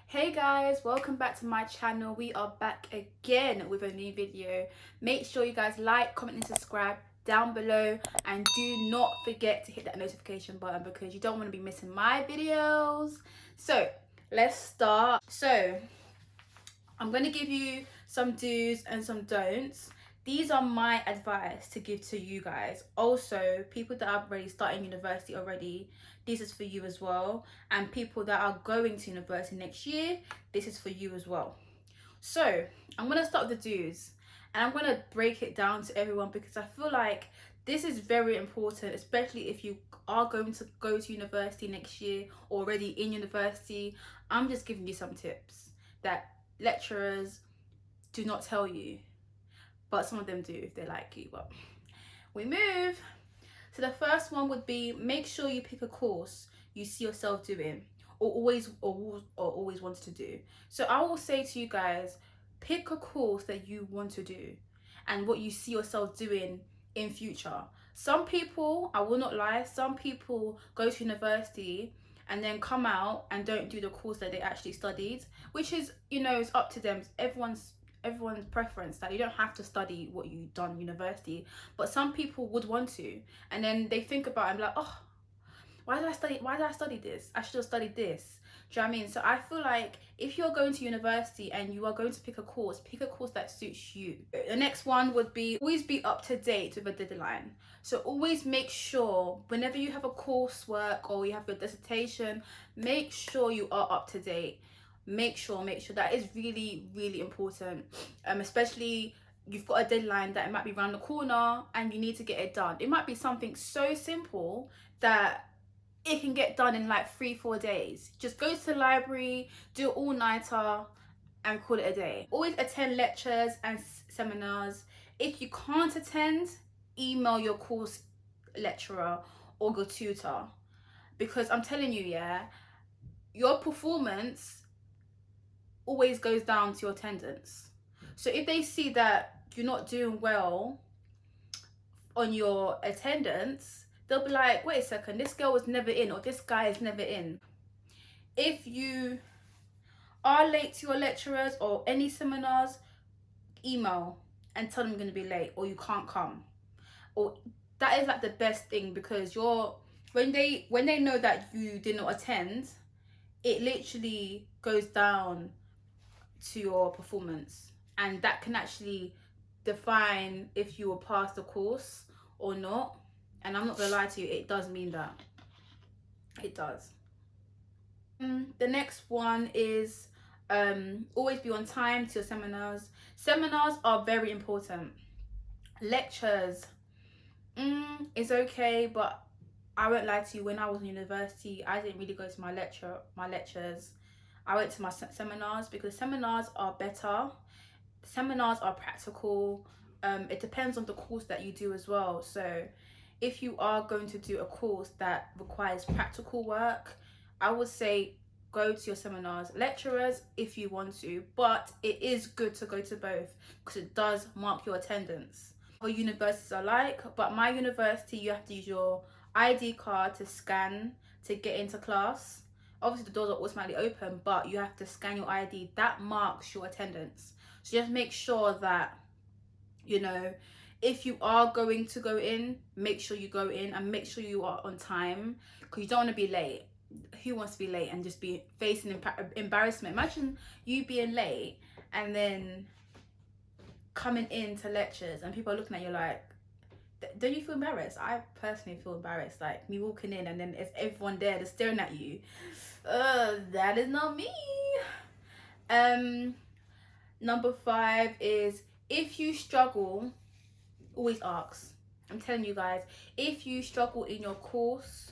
Hey guys, welcome back to my channel. We are back again with a new video. Make sure you guys like, comment and subscribe down below, and do not forget to hit that notification button because you don't want to be missing my videos. So let's start. I'm going to give you some do's and some don'ts. These are my advice to give to you guys. Also, people that are already starting university already, this is for you as well. And people that are going to university next year, this is for you as well. So I'm going to start with the do's, and I'm going to break it down to everyone because I feel like this is very important, especially if you are going to go to university next year, already in university. I'm just giving you some tips that lecturers do not tell you, but some of them do if they like you. But we move. So the first one would be, make sure you pick a course you see yourself doing or always wanted to do. So I will say to you guys, pick a course that you want to do and what you see yourself doing in future. Some people, I will not lie, some people go to university and then come out and don't do the course that they actually studied, which is, it's up to them. Everyone's preference, that you don't have to study what you done in university, but some people would want to, and then they think about it and be like, oh, why did I study this? I should have studied this. Do you know what I mean? So I feel like if you're going to university and you are going to pick a course that suits you. The next one would be, always be up to date with a deadline. So always make sure whenever you have a coursework or you have your dissertation, make sure you are up to date. Make sure that is really, really important. Especially you've got a deadline that it might be around the corner and you need to get it done. It might be something so simple that it can get done in like 3-4 days. Just go to the library, do an all-nighter and call it a day. Always attend lectures and seminars. If you can't attend, email your course lecturer or your tutor, because I'm telling you, your performance always goes down to your attendance. So if they see that you're not doing well on your attendance, they'll be like, wait a second, this girl was never in, or this guy is never in. If you are late to your lecturers or any seminars, email and tell them you're going to be late or you can't come. Or that is like the best thing, because when they know that you did not attend, it literally goes down to your performance, and that can actually define if you will pass the course or not. And I'm not gonna lie to you, it does mean that. It does. The next one is, always be on time to your seminars. Seminars are very important. Lectures, it's okay, but I won't lie to you, when I was in university, I didn't really go to my lectures. I went to my seminars because seminars are better. Seminars are practical. It depends on the course that you do as well. So if you are going to do a course that requires practical work, I would say go to your seminars. Lecturers if you want to, but it is good to go to both because it does mark your attendance. Other universities are like, but my university, you have to use your ID card to scan to get into class. Obviously the doors are automatically open, but you have to scan your ID. That marks your attendance. So just make sure that, if you are going to go in, make sure you go in and make sure you are on time, because you don't want to be late. Who wants to be late and just be facing embarrassment? Imagine you being late and then coming into lectures and people are looking at you like, don't you feel embarrassed? I personally feel embarrassed, like me walking in and then it's everyone there just staring at you. That is not me. Number 5 is, if you struggle, always ask. I'm telling you guys, if you struggle in your course,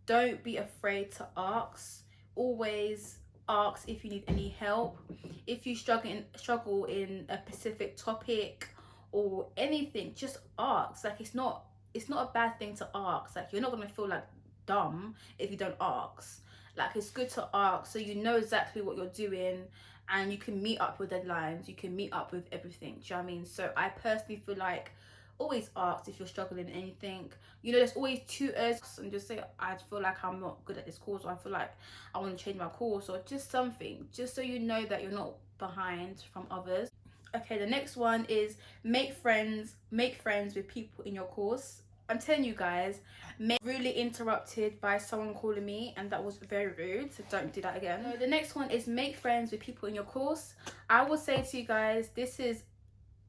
don't be afraid to ask. Always ask if you need any help. If you struggle in a specific topic or anything, just ask. Like, it's not a bad thing to ask. Like, you're not gonna feel like dumb if you don't ask. Like, it's good to ask so you know exactly what you're doing and you can meet up with deadlines, you can meet up with everything. Do you know what I mean? So I personally feel like always ask if you're struggling in anything. You know, there's always tutors, and just say, I feel like I'm not good at this course, or I feel like I want to change my course, or just something, just so you know that you're not behind from others. Okay, the next one is make friends with people in your course. I'm telling you guys, really interrupted by someone calling me, and that was very rude, so don't do that again. So the next one is make friends with people in your course. I will say to you guys, this is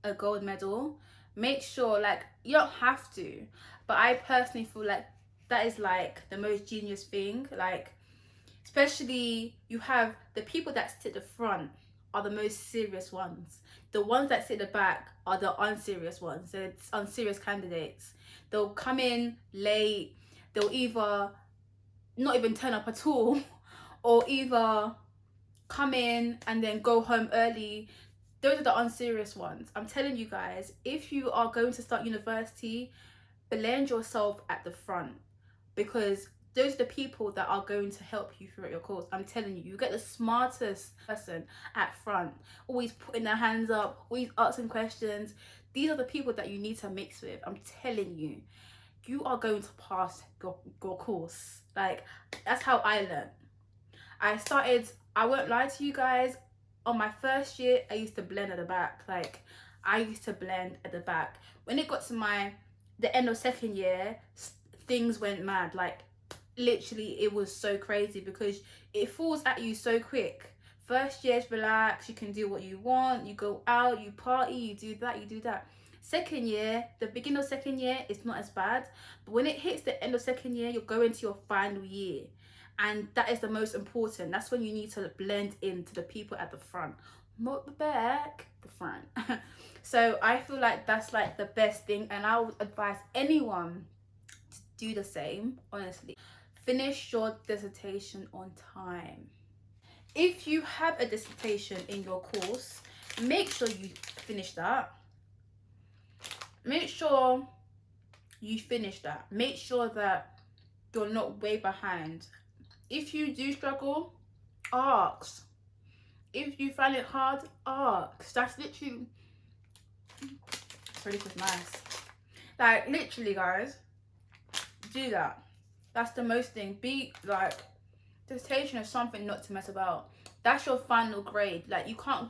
a gold medal. Make sure, like, you don't have to, but I personally feel like that is like the most genius thing. Like, especially, you have the people that sit at the front are the most serious ones. The ones that sit at the back are the unserious ones. So it's unserious candidates. They'll come in late, they'll either not even turn up at all, or either come in and then go home early. Those are the unserious ones. I'm telling you guys, if you are going to start university, blend yourself at the front, because those are the people that are going to help you throughout your course. I'm telling you, you get the smartest person at front, always putting their hands up, always asking questions. These are the people that you need to mix with. I'm telling you, you are going to pass your course. Like, that's how I learned. I won't lie to you guys, on my first year, I used to blend at the back. Like, I used to blend at the back. When it got to the end of second year, things went mad. Like, literally, it was so crazy because it falls at you so quick. First year's relax, you can do what you want, you go out, you party, you do that. Second year, the beginning of second year, it's not as bad, but when it hits the end of second year, you're going to your final year, and that is the most important. That's when you need to blend into the people at the front, not the back, the front. So I feel like that's like the best thing, and I would advise anyone to do the same. Honestly, finish your dissertation on time. If you have a dissertation in your course, make sure you finish that. Make sure you finish that. Make sure that you're not way behind. If you do struggle, ask. If you find it hard, ask. That's literally, really was nice. Like, literally, guys, do that. That's the most thing. Be like, dissertation is something not to mess about. That's your final grade. Like, you can't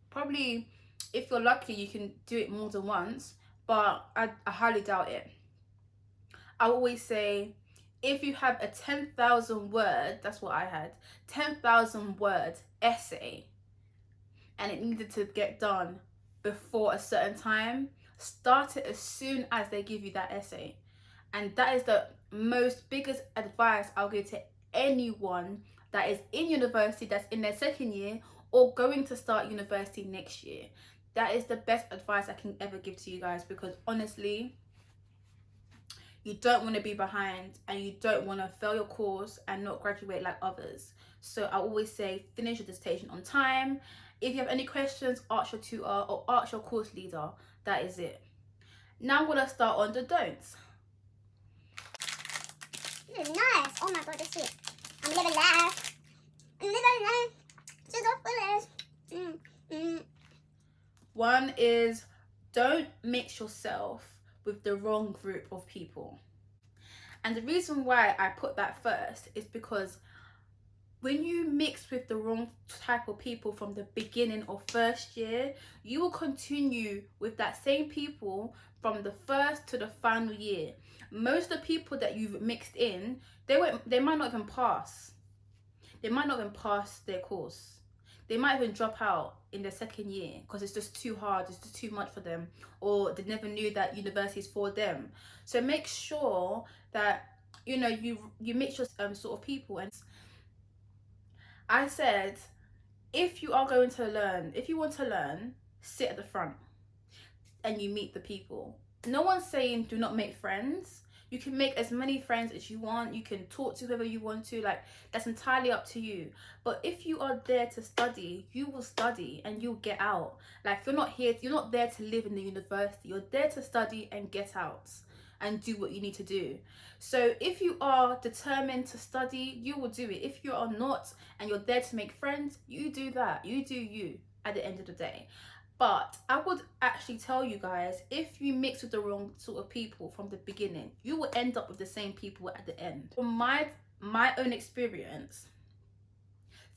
probably, if you're lucky, you can do it more than once, but I highly doubt it. I always say, if you have a 10,000 word, that's what I had, 10,000 word essay, and it needed to get done before a certain time, start it as soon as they give you that essay. And that is the most biggest advice I'll give to anyone that is in university, that's in their second year, or going to start university next year. That is the best advice I can ever give to you guys, because honestly, you don't want to be behind, and you don't want to fail your course and not graduate like others. So I always say, finish your dissertation on time. If you have any questions, ask your tutor or ask your course leader. That is it. Now I'm going to start on the don'ts. This is nice. Oh my god, this shit. I'm living life. I'm living life to the fullest. One is, don't mix yourself with the wrong group of people. And the reason why I put that first is because when you mix with the wrong type of people from the beginning of first year, you will continue with that same people from the first to the final year. Most of the people that you've mixed in, they might not even pass. They might not even pass their course. They might even drop out in their second year because it's just too hard, it's just too much for them, or they never knew that university is for them. So make sure that, you know, you mix your sort of people. And I said, if you are going to learn, if you want to learn, sit at the front and you meet the people. No one's saying do not make friends. You can make as many friends as you want. You can talk to whoever you want to. Like, that's entirely up to you. But if you are there to study, you will study and you'll get out. Like, you're not there to live in the university. You're there to study and get out and do what you need to do. So if you are determined to study, you will do it. If you are not and you're there to make friends, you do that. You do you at the end of the day. But I would actually tell you guys, if you mix with the wrong sort of people from the beginning, you will end up with the same people at the end. From my own experience,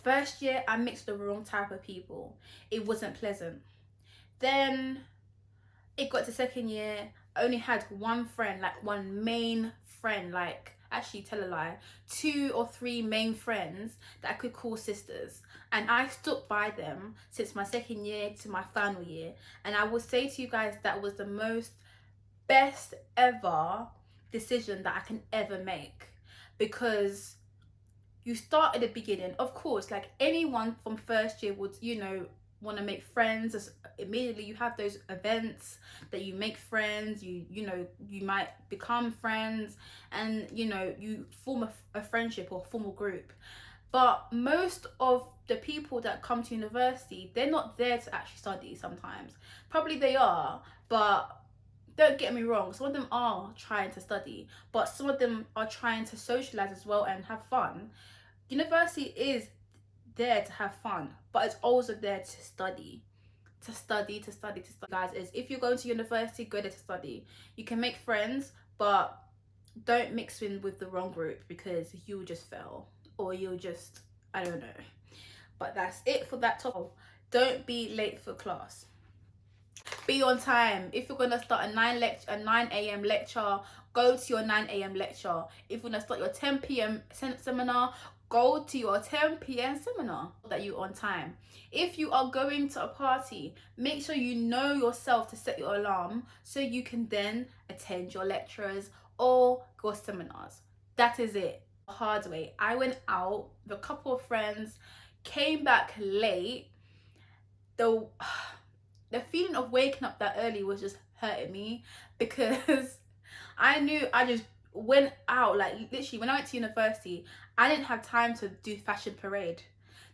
first year I mixed with the wrong type of people. It wasn't pleasant. Then it got to second year, I only had one friend, like one main friend, like actually tell a lie, 2 or 3 main friends that I could call sisters, and I stuck by them since my second year to my final year. And I would say to you guys, that was the most best ever decision that I can ever make, because you start at the beginning. Of course, like anyone from first year would, you know, want to make friends. As immediately you have those events that you make friends, you know, you might become friends, and you know, you form a friendship or formal group. But most of the people that come to university, they're not there to actually study. Sometimes probably they are, but don't get me wrong, some of them are trying to study, but some of them are trying to socialize as well and have fun. University is there to have fun, but it's also there to study. Guys, is if you're going to university, go there to study. You can make friends, but don't mix in with the wrong group, because you'll just fail, or you'll just, I don't know. But that's it for that topic. Don't be late for class. Be on time. If you're gonna start a 9 a.m. lecture, go to your 9 a.m. lecture. If you're gonna start your 10 p.m. seminar, go to your 10 p.m. seminar, that you're on time. If you are going to a party, make sure you know yourself to set your alarm, so you can then attend your lectures or your seminars. That is it. The hard way. I went out with a couple of friends, came back late. The feeling of waking up that early was just hurting me, because I knew I just went out, like literally when I went to university, I didn't have time to do fashion parade.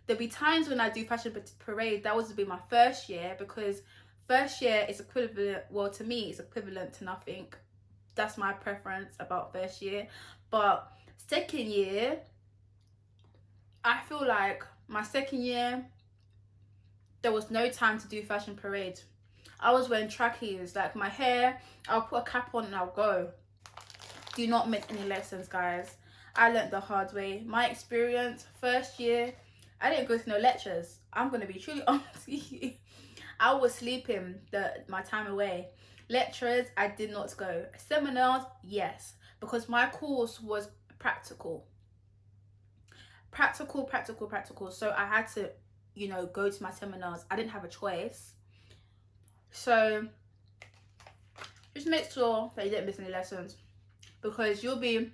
There'll be times when I do fashion parade, that was to be my first year, because first year is equivalent, well, to me it's equivalent to nothing. That's my preference about first year. But second year, I feel like my second year, there was no time to do fashion parade. I was wearing trackies, like my hair, I'll put a cap on and I'll go. Do not miss any lessons, guys. I learned the hard way. My experience, first year, I didn't go to no lectures. I'm gonna be truly honest with you. I was sleeping my time away. Lectures, I did not go. Seminars, yes, because my course was practical. Practical. So I had to, you know, go to my seminars. I didn't have a choice. So just make sure that you don't miss any lessons, because you'll be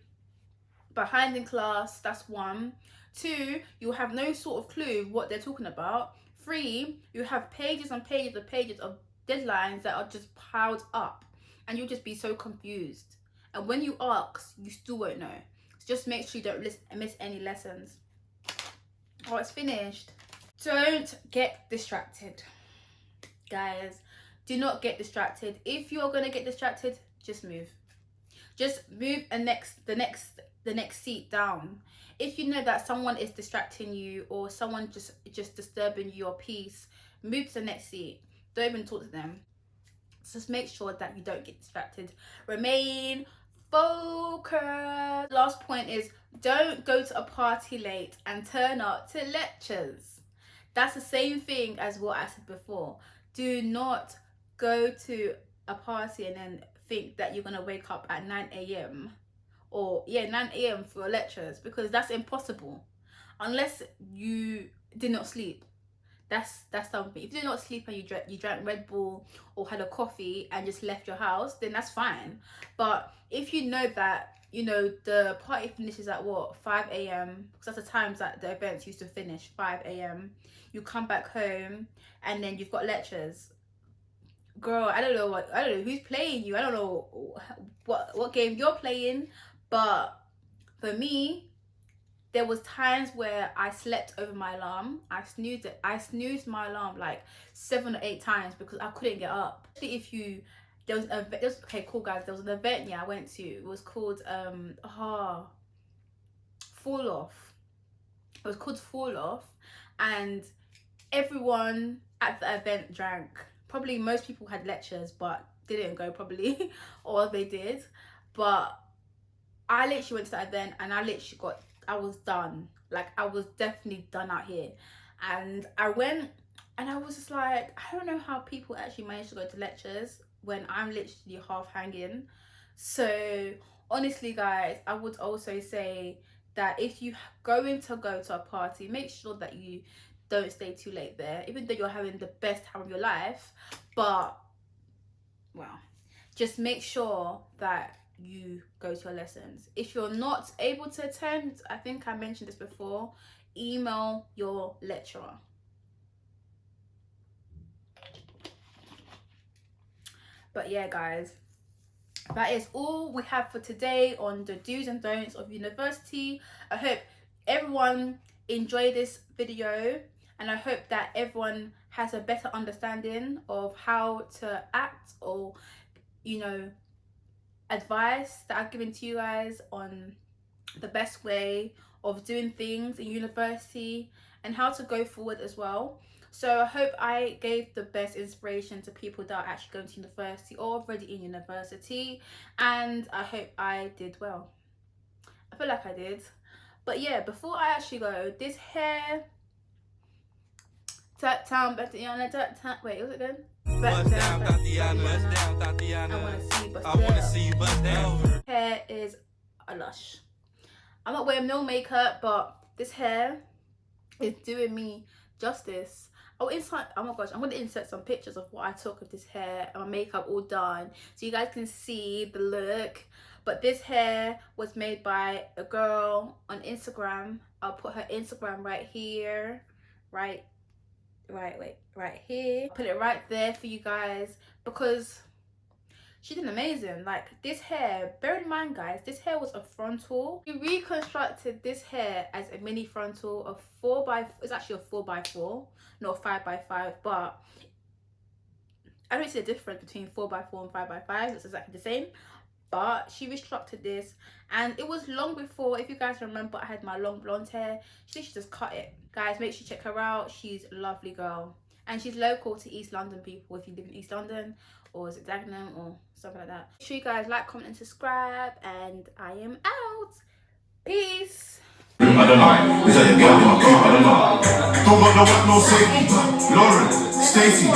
behind in class. That's 1. 2, you'll have no sort of clue what they're talking about. 3, you have pages and pages and pages of deadlines that are just piled up, and you'll just be so confused. And when you ask, you still won't know. So just make sure you don't miss any lessons. Oh, it's finished. Don't get distracted, guys. Do not get distracted. If you're gonna get distracted, just move the next seat down. If you know that someone is distracting you, or someone just disturbing your peace, move to the next seat. Don't even talk to them. Just make sure that you don't get distracted. Remain focused. Last point is, don't go to a party late and turn up to lectures. That's the same thing as what I said before. Do not go to a party and then think that you're gonna wake up at 9 a.m. or 9 a.m. for your lectures, because that's impossible, unless you did not sleep. That's something. If you did not sleep and you drank Red Bull or had a coffee and just left your house, then that's fine. But if you know that, you know, the party finishes at what, 5 a.m, because that's the times that the events used to finish, 5 a.m, you come back home and then you've got lectures. Girl, I don't know who's playing you. I don't know what game you're playing, but for me, there was times where I slept over my alarm. I snoozed my alarm like 7 or 8 times because I couldn't get up. Especially if you, okay, cool guys, there was an event, I went to. It was called Fall Off. It was called Fall Off, and everyone at the event drank. probably most people had lectures but didn't go probably, or they did. But I literally went to that event and I was done. Like, I was definitely done out here. And I went and I was just like, I don't know how people actually manage to go to lectures when I'm literally half hanging. So honestly, guys, I would also say that if you go to a party, make sure that you don't stay too late there, even though you're having the best time of your life. But well, just make sure that you go to your lessons. If you're not able to attend, I think I mentioned this before, email your lecturer. But yeah, guys, that is all we have for today on the do's and don'ts of university. I hope everyone enjoyed this video, and I hope that everyone has a better understanding of how to act, or advice that I've given to you guys on the best way of doing things in university and how to go forward as well. So I hope I gave the best inspiration to people that are actually going to university or already in university, and I hope I did well. I feel like I did. But yeah, before I actually go, this hair wait, was it good? Bust down, Tatiana. I wanna see you bust down. Hair is a lush. I'm not wearing no makeup, but this hair is doing me justice. Oh my gosh, I'm gonna insert some pictures of what I took of this hair and my makeup all done, so you guys can see the look. But this hair was made by a girl on Instagram. I'll put her Instagram right here, right here. I'll put it right there for you guys, because she did amazing. Like, this hair, bear in mind guys, this hair was a frontal. We reconstructed this hair as a mini frontal of it's actually a 4x4, not 5x5, but I don't see a difference between 4x4 and 5x5. It's exactly the same. But she restructured this, and it was long before, if you guys remember, I had my long blonde hair. She just cut it. Guys, make sure you check her out. She's a lovely girl, and she's local to East London, people, if you live in East London, or is it Dagenham or something like that. Make sure you guys like, comment and subscribe, and I am out. Peace. I don't know. Is that your girl in my car? I don't know. Don't got no safety. Lauren, Stacey.